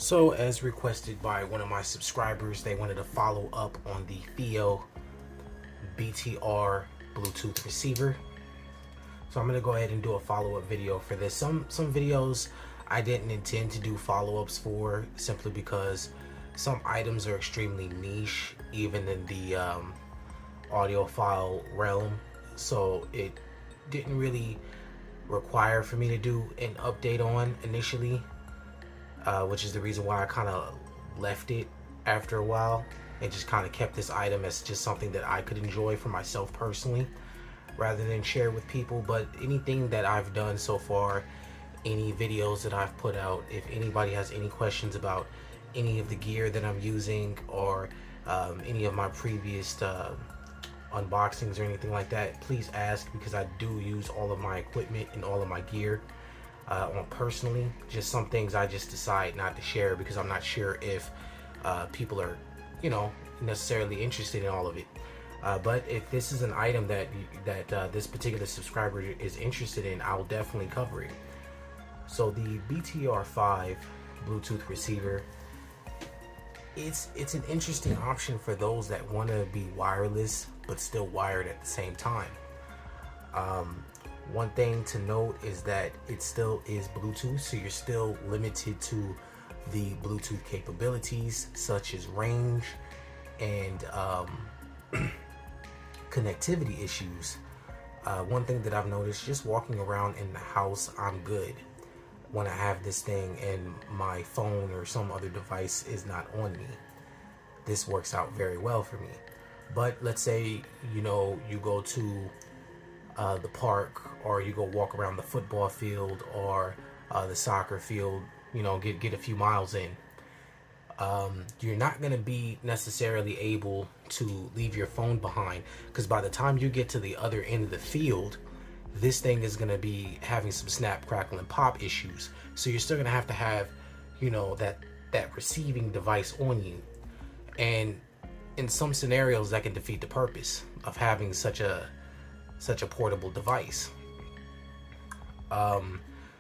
So, as requested by one of my subscribers, they wanted to follow up on the Fiio BTR Bluetooth receiver. So I'm going to go ahead and do a follow-up video for this. Some videos I didn't intend to do follow-ups for, simply because some items are extremely niche, even in the audiophile realm. So it didn't really require for me to do an update on initially. Which is the reason why I kind of left it after a while and just kind of kept this item as just something that I could enjoy for myself personally rather than share with people. But anything that I've done so far, any videos that I've put out, if anybody has any questions about any of the gear that I'm using or any of my previous unboxings or anything like that, please ask, because I do use all of my equipment and all of my gear on personally. Just some things I just decide not to share because I'm not sure if people are, necessarily interested in all of it. But if this is an item that this particular subscriber is interested in, I'll definitely cover it. So the btr5 Bluetooth receiver, it's an interesting option for those that want to be wireless but still wired at the same time. One thing to note is that it still is Bluetooth, so you're still limited to the Bluetooth capabilities such as range and connectivity issues. One thing that I've noticed, just walking around in the house, I'm good when I have this thing and my phone or some other device is not on me. This works out very well for me. But let's say, you go to the park, or you go walk around the football field or the soccer field, get a few miles in. You're not going to be necessarily able to leave your phone behind, because by the time you get to the other end of the field, this thing is going to be having some snap, crackle, and pop issues. So you're still going to have, that receiving device on you. And in some scenarios, that can defeat the purpose of having such a portable device.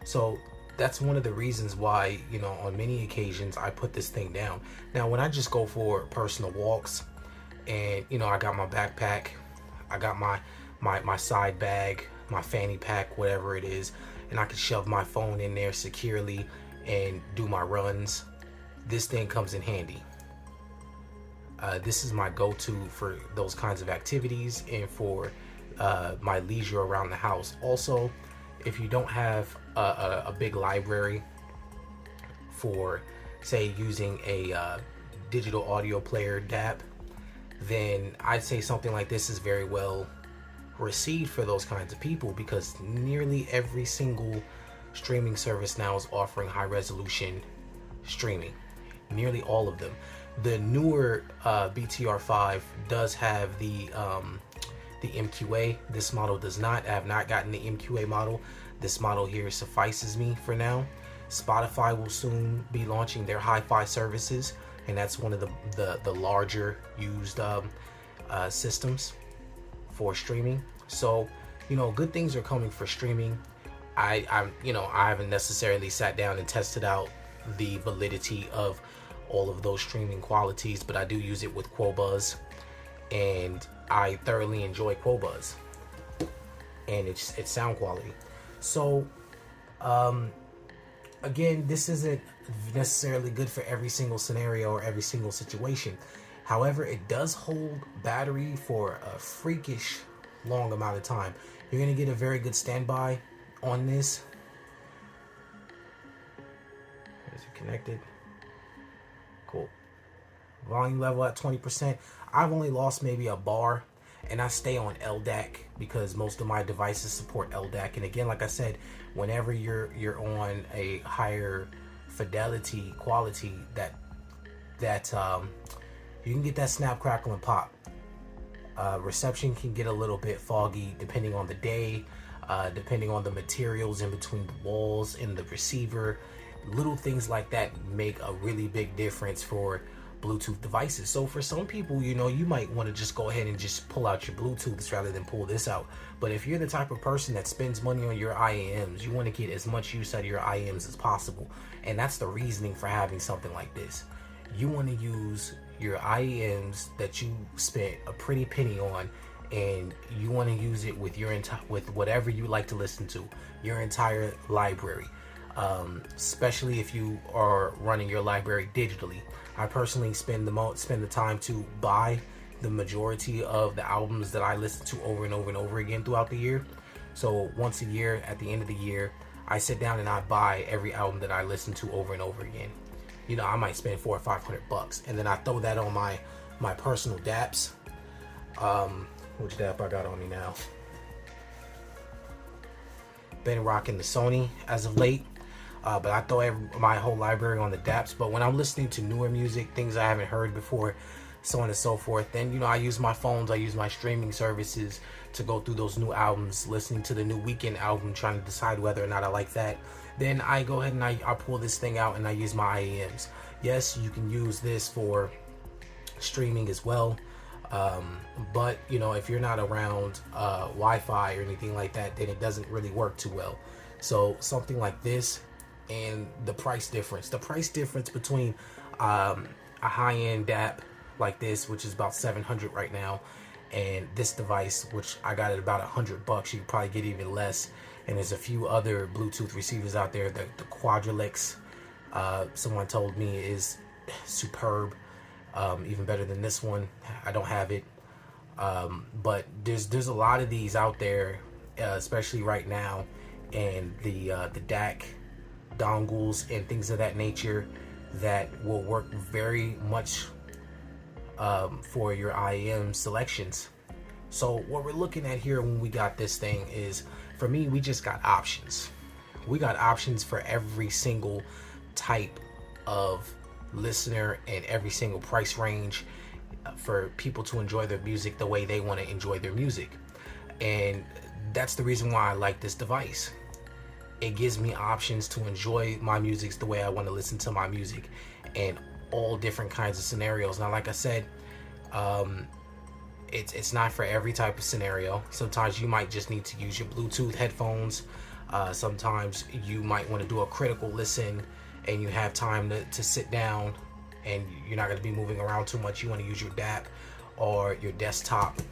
So that's one of the reasons why, on many occasions I put this thing down. Now, when I just go for personal walks and, I got my backpack, I got my side bag, my fanny pack, whatever it is, and I can shove my phone in there securely and do my runs, this thing comes in handy. This is my go-to for those kinds of activities and for my leisure around the house. Also, if you don't have a big library for, say, using a digital audio player DAP, then I'd say something like this is very well received for those kinds of people, because nearly every single streaming service now is offering high resolution streaming. Nearly all of them. The newer btr5 does have the MQA. This model does not. I have not gotten the MQA model. This model here suffices me for now. Spotify will soon be launching their hi-fi services, and that's one of the larger used systems for streaming. So, good things are coming for streaming. I haven't necessarily sat down and tested out the validity of all of those streaming qualities, but I do use it with Qobuz, and I thoroughly enjoy Qobuz and its sound quality. So again, this isn't necessarily good for every single scenario or every single situation. However, it does hold battery for a freakish long amount of time. You're going to get a very good standby on this. Is it connected? Cool. Volume level at 20%. I've only lost maybe a bar, and I stay on LDAC because most of my devices support LDAC. And again, like I said, whenever you're on a higher fidelity quality, that you can get that snap, crackle, and pop. Reception can get a little bit foggy depending on the day, depending on the materials in between the walls and the receiver. Little things like that make a really big difference for Bluetooth devices. So for some people, you know, you might want to just go ahead and just pull out your Bluetooths rather than pull this out. But if you're the type of person that spends money on your IAMs, you want to get as much use out of your IAMs as possible. And that's the reasoning for having something like this. You want to use your IAMs that you spent a pretty penny on, and you want to use it with your with whatever you like to listen to, your entire library. Especially if you are running your library digitally. I personally spend the time to buy the majority of the albums that I listen to over and over and over again throughout the year. So once a year, at the end of the year, I sit down and I buy every album that I listen to over and over again. You know, I might spend $400 or $500, and then I throw that on my personal dApps. Which dApp I got on me now? Been rocking the Sony as of late. But I throw my whole library on the dApps. But when I'm listening to newer music, things I haven't heard before, so on and so forth, then, you know, I use my phones, I use my streaming services to go through those new albums, listening to the new Weekend album, trying to decide whether or not I like that. Then I go ahead and I pull this thing out and I use my IAMs. Yes, you can use this for streaming as well. But, you know, if you're not around Wi-Fi or anything like that, then it doesn't really work too well. So something like this, and the price difference between a high-end dApp like this, which is about $700 right now, and this device, which I got at about $100. You could probably get even less. And there's a few other Bluetooth receivers out there. The Quadrillex, someone told me, is superb, even better than this one. I don't have it, but there's a lot of these out there, especially right now, and the DAC dongles and things of that nature that will work very much for your IAM selections. So what we're looking at here when we got this thing is, for me, we just got options. We got options for every single type of listener and every single price range for people to enjoy their music the way they want to enjoy their music. And that's the reason why I like this device. It gives me options to enjoy my music the way I want to listen to my music, and all different kinds of scenarios. Now, like I said, it's not for every type of scenario. Sometimes you might just need to use your Bluetooth headphones. Sometimes you might want to do a critical listen and you have time to sit down and you're not going to be moving around too much. You want to use your dApp or your desktop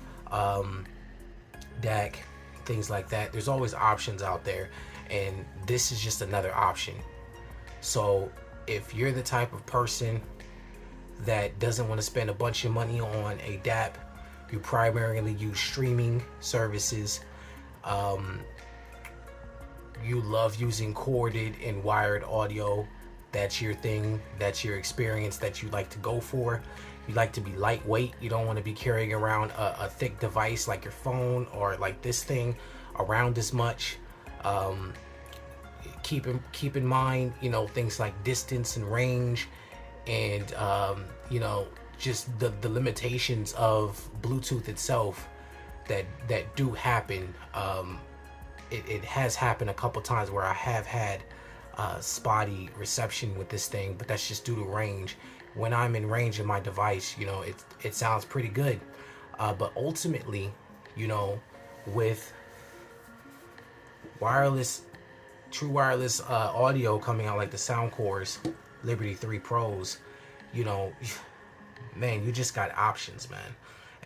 DAC, things like that. There's always options out there, and this is just another option. So if you're the type of person that doesn't want to spend a bunch of money on a dApp, you primarily use streaming services, you love using corded and wired audio, that's your thing, that's your experience that you like to go for. You like to be lightweight. You don't want to be carrying around a thick device like your phone or like this thing around as much. Keep in mind, you know, things like distance and range, and you know, just the limitations of Bluetooth itself that do happen. It has happened a couple times where I have had spotty reception with this thing, but that's just due to range. When I'm in range of my device, you know, it sounds pretty good, but ultimately, you know, with true wireless audio coming out like the Soundcore's Liberty 3 Pros, you know, man, you just got options, man.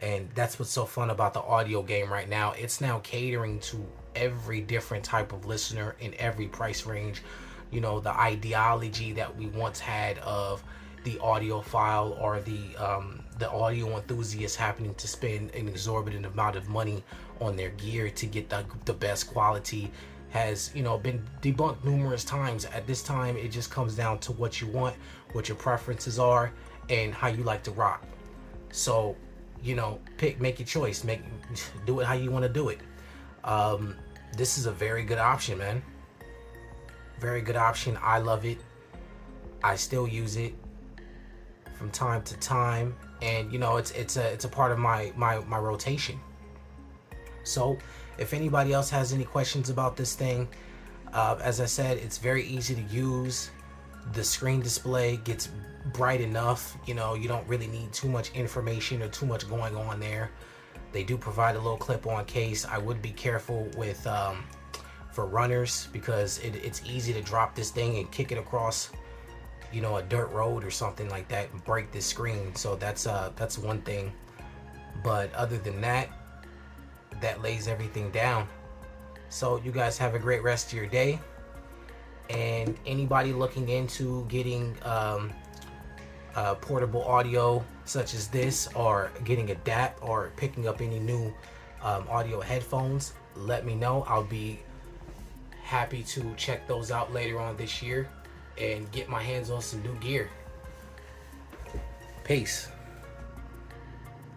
And that's what's so fun about the audio game right now. It's now catering to every different type of listener in every price range. You know, the ideology that we once had of the audiophile or the audio enthusiast happening to spend an exorbitant amount of money on their gear to get the best quality has, you know, been debunked numerous times. At this time, it just comes down to what you want, what your preferences are, and how you like to rock. So, you know, make your choice, do it how you want to do it. This is a very good option, man. Very good option. I love it. I still use it from time to time, and you know, it's a part of my rotation. So if anybody else has any questions about this thing, as I said, it's very easy to use. The screen display gets bright enough, you know, you don't really need too much information or too much going on there. They do provide a little clip-on case. I would be careful with for runners, because it's easy to drop this thing and kick it across, you know, a dirt road or something like that and break this screen. So that's one thing. But other than that, that lays everything down. So you guys have a great rest of your day. And anybody looking into getting portable audio such as this, or getting a DAP, or picking up any new audio headphones, let me know. I'll be happy to check those out later on this year and get my hands on some new gear. Peace.